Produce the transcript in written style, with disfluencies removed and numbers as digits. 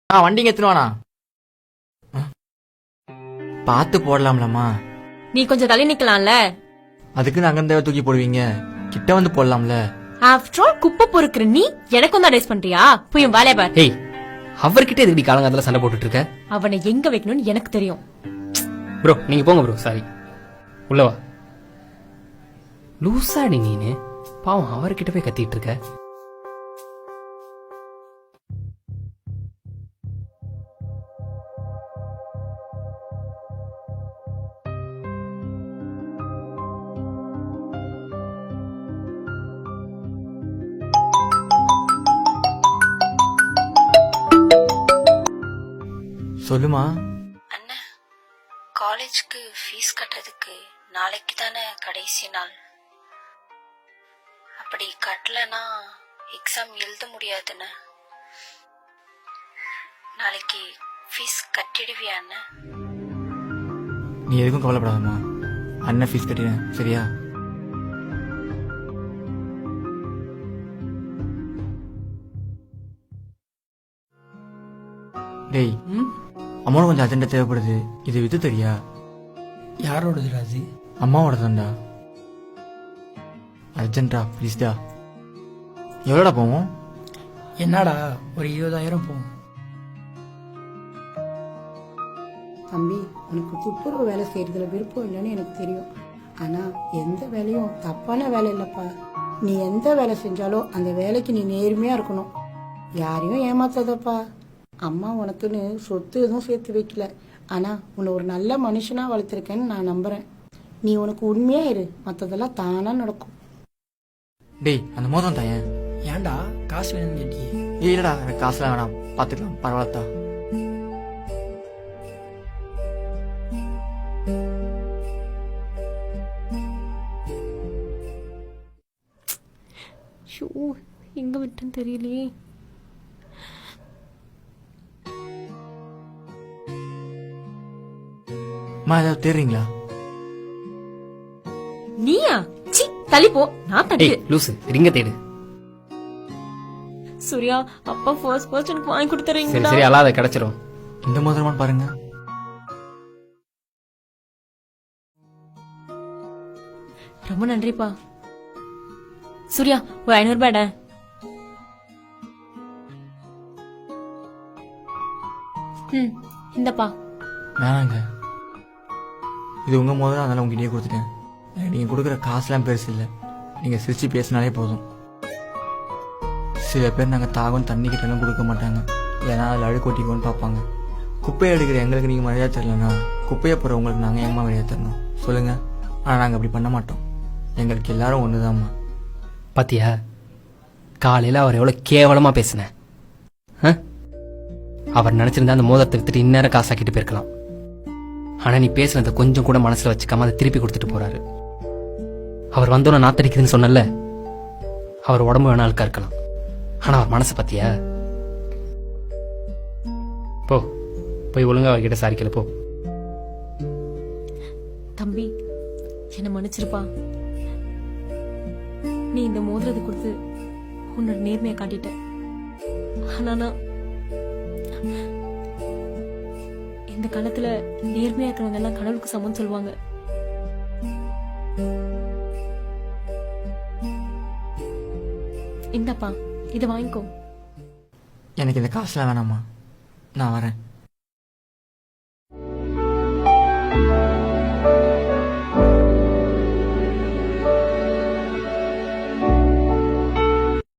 வண்டிங்க எத்துவானா பார்த்து போடலாம்லம்மா. நீ கொஞ்சம் தள்ளி நிக்கலாம்ல. அதுக்கு நாங்க இந்த தூக்கி போடுவீங்க, கிட்ட வந்து போடலாம்ல. ஆஃப்டர் ஆல் குப்பை பொறுக்கிற நீ எனக்கும் தான் அட்வைஸ் பண்றியா? போய் வேலைய பார். ஏய், அவர்கிட்ட எதுக்கு காலங்காலத்துல சண்டை போட்டுட்டு இருக்க? அவனை எங்க வைக்கணும்னு எனக்கு தெரியும். ப்ரோ நீங்க போங்க ப்ரோ. சாரி, உள்ளவா. லூசாடி நீனு. பாவம் அவர்கிட்ட போய் கத்திட்டு இருக்க. சொல்லுமா. அண்ணா, காலேஜ்க்கு ஃபீஸ் கட்டுறதுக்கு நாளைக்கு தானே கடைசி நாள். அப்படி கட்டலனா எக்ஸாம் எழுத முடியாதுண்ணே. நாளைக்கு ஃபீஸ் கட்டிடுவியா அண்ணா? நீ எதுக்கும் கவலைப்படாதம்மா, அண்ணன் ஃபீஸ் கட்டிடுறேன் சரியா? டேய், அம்மாவோட கொஞ்சம் அர்ஜென்ட்டா தேவைப்படுது, இது வித்து தெரியா? யாரோடது ராஜி? அம்மாவோட தான்டா, அர்ஜென்ட்டா ப்ளீஸ்டா. எவ்வளோடா போவோம்? என்னடா ஒரு 20,000 போகும். தம்பி, உனக்கு துப்புரவு வேலை செய்யறதுல விருப்பம் இல்லைன்னு எனக்கு தெரியும். ஆனா எந்த வேலையும் தப்பான வேலை இல்லப்பா. நீ எந்த வேலை செஞ்சாலும் அந்த வேலைக்கு நீ நேர்மையா இருக்கணும், யாரையும் ஏமாத்தாதப்பா. அம்மா உனக்குன்னு சொத்து எதுவும் சேர்த்து வைக்கல, ஆனா உன்னை ஒரு நல்ல மனுஷனா வளர்த்திருக்கேன்னு நான் நம்புறேன். நீ உனக்கு உண்மையா இரு, மற்றதெல்லாம் தானா நடக்கும். டேய், அந்த மோதிரம் தாயேன். ஏன்டா காசு வேணும்னு கேட்டியே? இல்லடா, எனக்கு காசுலாம் வேணாம், பார்த்துக்கலாம், பரவாயில்லத்தா. ஷூ எங்க விட்டேன்னு தெரியலையே. அம்மா ஏதாவது தேடுறீங்களா? நீயா? சி, தள்ளி போ. நான் தள்ளி. ஏய் லூசு, ரிங்க தேடு. சூர்யா, அப்பா ஃபர்ஸ்ட் எனக்கு வாங்கி சரி கொடுத்துறீங்களா? சரி, அல்லாத கிடைச்சிரும். இந்த மோதிரமான்னு பாருங்க. ரொம்ப நன்றிப்பா. சூர்யா, ஒரு 500 ரூபாய்டா. இந்தப்பா. வேணாங்க, இது உங்க மோதிரம், அதனால உங்ககிட்டயே கொடுத்துட்டேன். நீங்க கொடுக்குற காசுலாம் பெருசு இல்லை, நீங்க சிரிச்சு பேசினாலே போதும். சில பேர் நாங்கள் தாகம் தண்ணி கிட்டலாம் கொடுக்க மாட்டாங்க, ஏன்னா அதில் அழுக்கு ஒட்டிக்கோன்னு பார்ப்பாங்க. குப்பையை எடுக்கிற எங்களுக்கு நீங்கள் மரியாதை தரலன்னா குப்பையை போகிற உங்களுக்கு நாங்கள் ஏமா மரியாதை தரணும் சொல்லுங்க? ஆனால் நாங்கள் அப்படி பண்ண மாட்டோம், எங்களுக்கு எல்லாரும் ஒன்று தான்மா. பாத்தியா, காலையில் அவர் எவ்வளோ கேவலமாக பேசினேன். அவர் நினச்சிருந்தா அந்த மோதிரத்தை வித்துட்டு இந்நேரம் காசாக்கிட்டு போயிருக்கலாம். ஆனால் நீ பேசுனதை கொஞ்சம் கூட மனசில் வச்சுக்காம அதை திருப்பி கொடுத்துட்டு போறாரு. அவர் வந்தோன்னு நாத்தடிக்குதுன்னு சொன்னல, அவர் உடம்பு வேணா அழுக்கா இருக்கலாம், ஆனால் அவர் மனசை பத்தியா? போ போய் ஒழுங்கா அவர்கிட்ட சாரிக்கல போ. தம்பி, என்ன மன்னிச்சிருப்பா. நீ இந்த மோதிரத்தை கொடுத்து உன்னோட நேர்மையை காட்டிட்ட. ஆனா நான் இந்த காலத்துல நேர்மையா இருக்கிறவங்க எல்லாம் கடவுளுக்கு சமம் சொல்லுவாங்க. இந்தப்பா, இதை வாங்கிக்கோ. எனக்கு இந்த காசுலாம் வேணாம்மா, நான் வரேன்.